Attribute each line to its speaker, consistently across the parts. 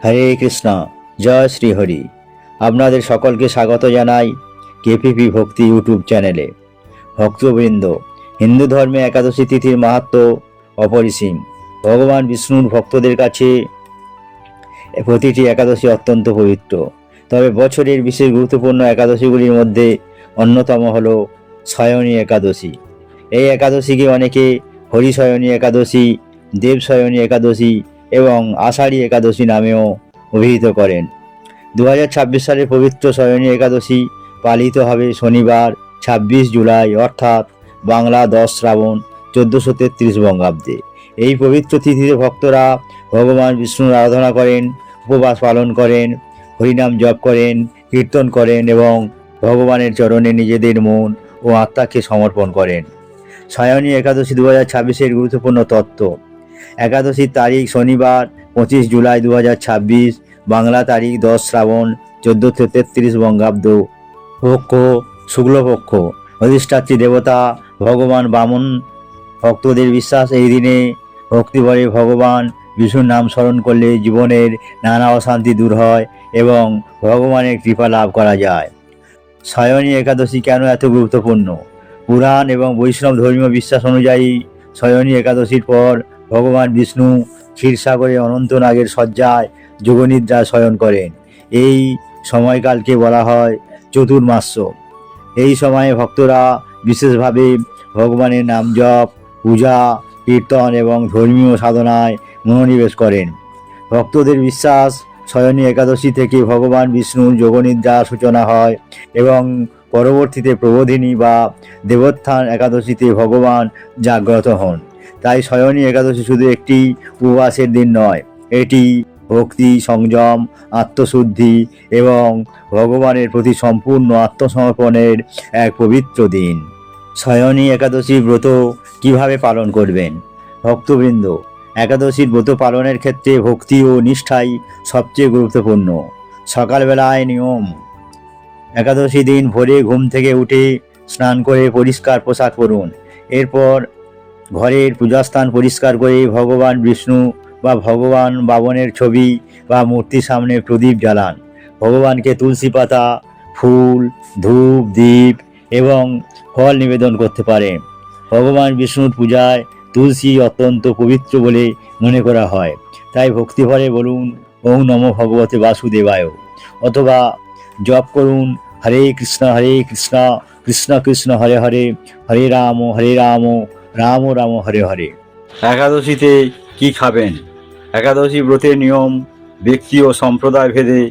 Speaker 1: হরে কৃষ্ণ, জয় শ্রী হরি। আপনাদের সকলকে স্বাগত জানাই কেপিপি ভক্তি ইউটিউব চ্যানেলে। ভক্তবৃন্দ, হিন্দু ধর্মে একাদশী তিথির মাহাত্ম্য অপরিসীম। ভগবান বিষ্ণুর ভক্তদের কাছে প্রতিটি একাদশী অত্যন্ত পবিত্র। তবে বছরের বিশেষ গুরুত্বপূর্ণ একাদশীগুলির মধ্যে অন্যতম হল শয়নী একাদশী। এই একাদশীকে অনেকে হরিশয়নী একাদশী, দেবশয়নী একাদশী এবং আষাঢ়ী একাদশী নামেও অভিহিত করেন। 2026 সালের পবিত্র শয়নী একাদশী পালিত হবে শনিবার 26 জুলাই, অর্থাৎ বাংলা 10 শ্রাবণ 1433 বঙ্গাব্দে। এই পবিত্র তিথিতে ভক্তরা ভগবান বিষ্ণুর আরাধনা করেন, উপবাস পালন করেন, হরিনাম জপ করেন, কীর্তন করেন এবং ভগবানের চরণে নিজেদের মন ও আত্মাকে সমর্পণ করেন। শয়নী একাদশী 2026-এর গুরুত্বপূর্ণ তত্ত্ব। একাদশীর তারিখ শনিবার 25 জুলাই 2026, বাংলা তারিখ 10 শ্রাবণ 1433 বঙ্গাব্দ, পক্ষ শুক্লপক্ষ। অধিষ্ঠাত্রী দেবতা ভগবান বামন। ভক্তদের বিশ্বাস, এই দিনে ভক্তিভরে ভগবান বিষ্ণুর নাম স্মরণ করলে জীবনের নানা অশান্তি দূর হয় এবং ভগবানের কৃপা লাভ করা যায়। শয়নী একাদশী কেন এত গুরুত্বপূর্ণ? পুরাণ এবং বৈষ্ণব ধর্মীয় বিশ্বাস অনুযায়ী শয়নী একাদশীর পর ভগবান বিষ্ণু ক্ষীরসাগরে অনন্ত নাগের শয্যায় যোগনিদ্রায় শয়ন করেন। এই সময়কালকে বলা হয় চতুর্মাস্য। এই সময়ে ভক্তরা বিশেষভাবে ভগবানের নাম জপ, পূজা, কীর্তন এবং ধর্মীয় সাধনায় মনোনিবেশ করেন। ভক্তদের বিশ্বাস, শয়নী একাদশী থেকে ভগবান বিষ্ণুর যোগনিদ্রার সূচনা হয় এবং পরবর্তীতে প্রবোধিনী বা দেবোত্থান একাদশীতে ভগবান জাগ্রত হন। তাই শয়নী একাদশী শুধু একটি উপবাসের দিন নয়, এটি ভক্তি, সংযম, আত্মশুদ্ধি এবং ভগবানের প্রতি সম্পূর্ণ আত্মসমর্পণের এক পবিত্র দিন। শয়নী একাদশী ব্রত কিভাবে পালন করবেন? ভক্তবৃন্দ, একাদশীর ব্রত পালনের ক্ষেত্রে ভক্তি ও নিষ্ঠাই সবচেয়ে গুরুত্বপূর্ণ। সকালবেলায় নিয়ম: একাদশী দিন ভোরে ঘুম থেকে উঠে স্নান করে পরিষ্কার পোশাক পরুন। এরপর ঘরের পূজাস্থান পরিষ্কার করে ভগবান বিষ্ণু বা ভগবান বামনের ছবি বা মূর্তির সামনে প্রদীপ জ্বালান। ভগবানকে তুলসী পাতা, ফুল, ধূপ, দীপ এবং ফল নিবেদন করতে পারেন। ভগবান বিষ্ণুর পূজায় তুলসী অত্যন্ত পবিত্র বলে মনে করা হয়। তাই ভক্তিভরে বলুন ওং নমো ভগবতে বাসুদেবায়, অথবা জপ করুন হরে কৃষ্ণ কৃষ্ণ কৃষ্ণ হরে হরে, হরে রাম রাম রাম হরে হরে। একাদশীতে কি খাবেন? একাদশী ব্রতের নিয়ম ব্যক্তি ও সম্প্রদায় ভেদে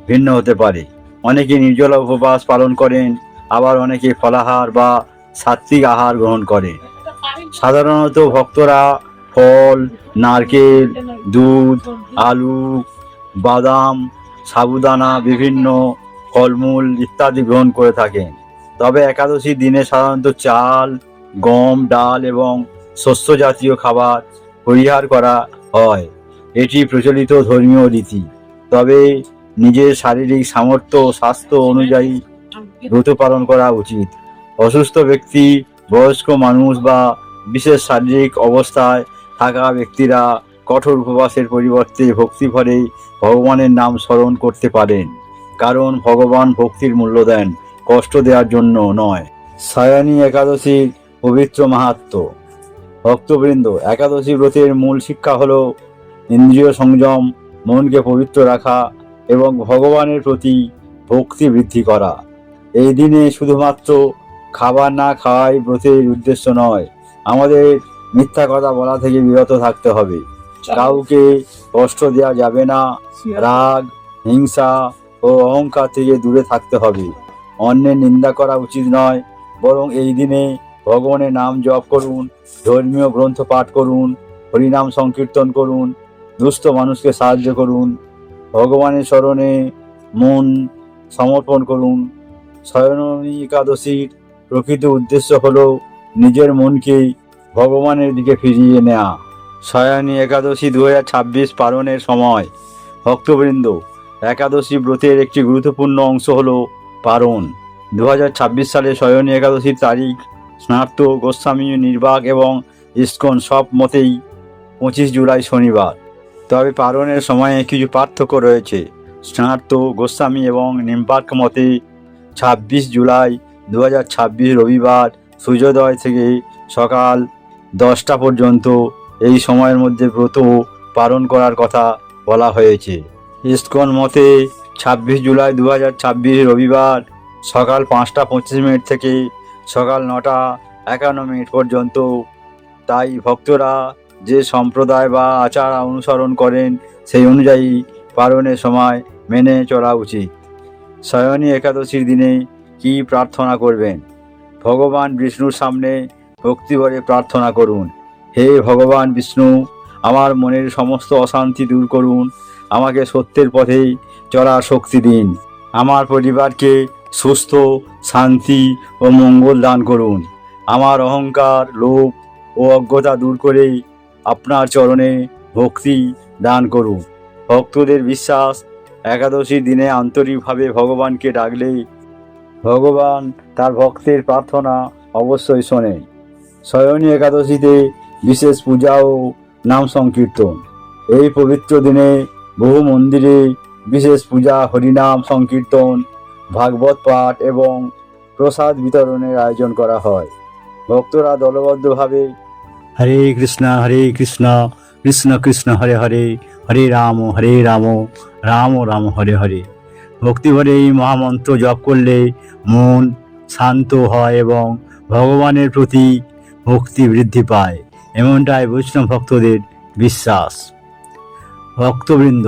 Speaker 1: ভিন্ন হতে পারে। অনেকে নির্জলা উপবাস পালন করেন, আবার অনেকে ফলাহার বা সাত্বিক আহার গ্রহণ করেন। সাধারণত ভক্তরা ফল, নারকেল, দুধ, আলু, বাদাম, সাবুদানা, বিভিন্ন ফলমূল ইত্যাদি গ্রহণ করে থাকেন। তবে একাদশীর দিনে সাধারণত চাল, গম, ডাল এবং শস্য জাতীয় খাবার পরিহার করা হয়। এটি প্রচলিত ধর্মীয় রীতি। তবে নিজের শারীরিক সামর্থ্য ও স্বাস্থ্য অনুযায়ী ব্রত পালন করা উচিত। অসুস্থ ব্যক্তি, বয়স্ক মানুষ বা বিশেষ শারীরিক অবস্থায় থাকা ব্যক্তিরা কঠোর উপবাসের পরিবর্তে ভক্তিভরে ভগবানের নাম স্মরণ করতে পারেন, কারণ ভগবান ভক্তির মূল্য দেন, কষ্ট দেওয়ার জন্য নয়। শয়নী একাদশীর পবিত্র মাহাত্ম্য। ভক্তবৃন্দ, একাদশী ব্রতের মূল শিক্ষা হলো ইন্দ্রিয় সংযম, মনকে পবিত্র রাখা এবং ভগবানের প্রতি ভক্তি বৃদ্ধি করা। এই দিনে শুধুমাত্র খাবার না খাওয়াই ব্রতের উদ্দেশ্য নয়, আমাদের মিথ্যা কথা বলা থেকে বিরত থাকতে হবে। কাউকে কষ্ট দেওয়া যাবে না, রাগ, হিংসা ও অহংকার থেকে দূরে থাকতে হবে। অন্যের নিন্দা করা উচিত নয়, বরং এই দিনে ভগবানের নাম জপ করুন, ধর্মীয় গ্রন্থ পাঠ করুন, হরিনাম সংকীর্তন করুন, দুস্থ মানুষকে সাহায্য করুন, ভগবানের চরণে মন সমর্পণ করুন। শয়নী একাদশীর প্রকৃত উদ্দেশ্য হল নিজের মনকে ভগবানের দিকে ফিরিয়ে নেওয়া। শয়নী একাদশী 2026 পালনের সময়। ভক্তবৃন্দ, একাদশী ব্রতের একটি গুরুত্বপূর্ণ অংশ হল পারণ। 2026 সালে শয়নী একাদশীর তারিখ স্নাত গোস্বামী, নির্বাক এবং ইস্কন সব মতেই 25 জুলাই শনিবার।
Speaker 2: তবে পালনের সময়ে কিছু পার্থক্য রয়েছে। স্নাত গোস্বামী এবং নিম্বার্ক মতে 26 জুলাই 2026 রবিবার সূর্যোদয় থেকে সকাল 10টা পর্যন্ত এই সময়ের মধ্যে ব্রত পালন করার কথা বলা হয়েছে। ইসকন মতে 26 জুলাই 2026 রবিবার সকাল 5টা 25 মিনিট থেকে সকাল 9টা 51 মিনিট পর্যন্ত। তাই ভক্তরা যে সম্প্রদায় বা আচার অনুসরণ করেন সেই অনুযায়ী পালনের সময় মেনে চলা উচিত। শয়নী একাদশীর দিনে কি প্রার্থনা করবেন? ভগবান বিষ্ণুর সামনে ভক্তিভরে প্রার্থনা করুন, হে ভগবান বিষ্ণু, আমার মনের সমস্ত অশান্তি দূর করুন, আমাকে সত্যের পথে চলার শক্তি দিন, আমার পরিবারকে সুস্থ, শান্তি ও মঙ্গল দান করুন, আমার অহংকার, লোভ ও অজ্ঞতা দূর করে আপনার চরণে ভক্তি দান করুন। ভক্তদের বিশ্বাস, একাদশীর দিনে আন্তরিকভাবে ভগবানকে ডাকলে ভগবান তার ভক্তের প্রার্থনা অবশ্যই শোনেন। শয়নী একাদশীতে বিশেষ পূজা ও নাম সংকীর্তন। এই পবিত্র দিনে বহু মন্দিরে বিশেষ পূজা, হরিনাম সংকীর্তন, ভাগবত পাঠ এবং প্রসাদ বিতরণের আয়োজন করা হয়। ভক্তরা দলবদ্ধভাবে হরে কৃষ্ণ কৃষ্ণ কৃষ্ণ হরে হরে, হরে রাম রাম রাম হরে হরে ভক্তিভরে এই মহামন্ত্র জপ করলে মন শান্ত হয় এবং ভগবানের প্রতি ভক্তি বৃদ্ধি পায়, এমনটাই বৈষ্ণব ভক্তদের বিশ্বাস। ভক্তবৃন্দ,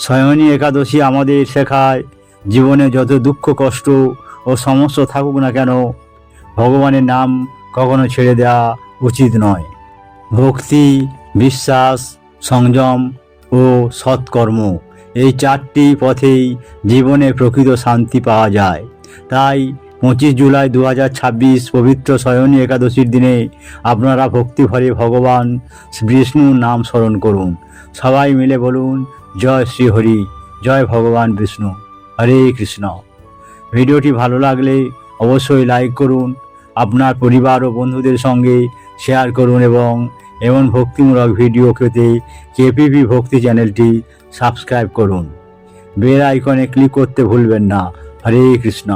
Speaker 2: শয়নী একাদশী আমাদের শেখায় জীবনে যত দুঃখ, কষ্ট ও সমস্যা থাকুক না কেন, ভগবানের নাম কখনো ছেড়ে দেওয়া উচিত নয়। ভক্তি, বিশ্বাস, সংযম ও সৎকর্ম, এই 4টি পথেই জীবনে প্রকৃত শান্তি পাওয়া যায়। তাই 25 জুলাই 2026 পবিত্র শয়নী একাদশীর দিনে আপনারা ভক্তিভরে ভগবান বিষ্ণুর নাম স্মরণ করুন। সবাই মিলে বলুন, জয় শ্রী হরি, জয় ভগবান বিষ্ণু, হরে কৃষ্ণ। ভিডিওটি ভালো লাগলে অবশ্যই লাইক করুন, আপনার পরিবার ও বন্ধুদের সঙ্গে শেয়ার করুন এবং এমন ভক্তিমূলক ভিডিও পেতে কেপিপি ভক্তি চ্যানেলটি সাবস্ক্রাইব করুন। বেল আইকনে ক্লিক করতে ভুলবেন না। হরে কৃষ্ণ।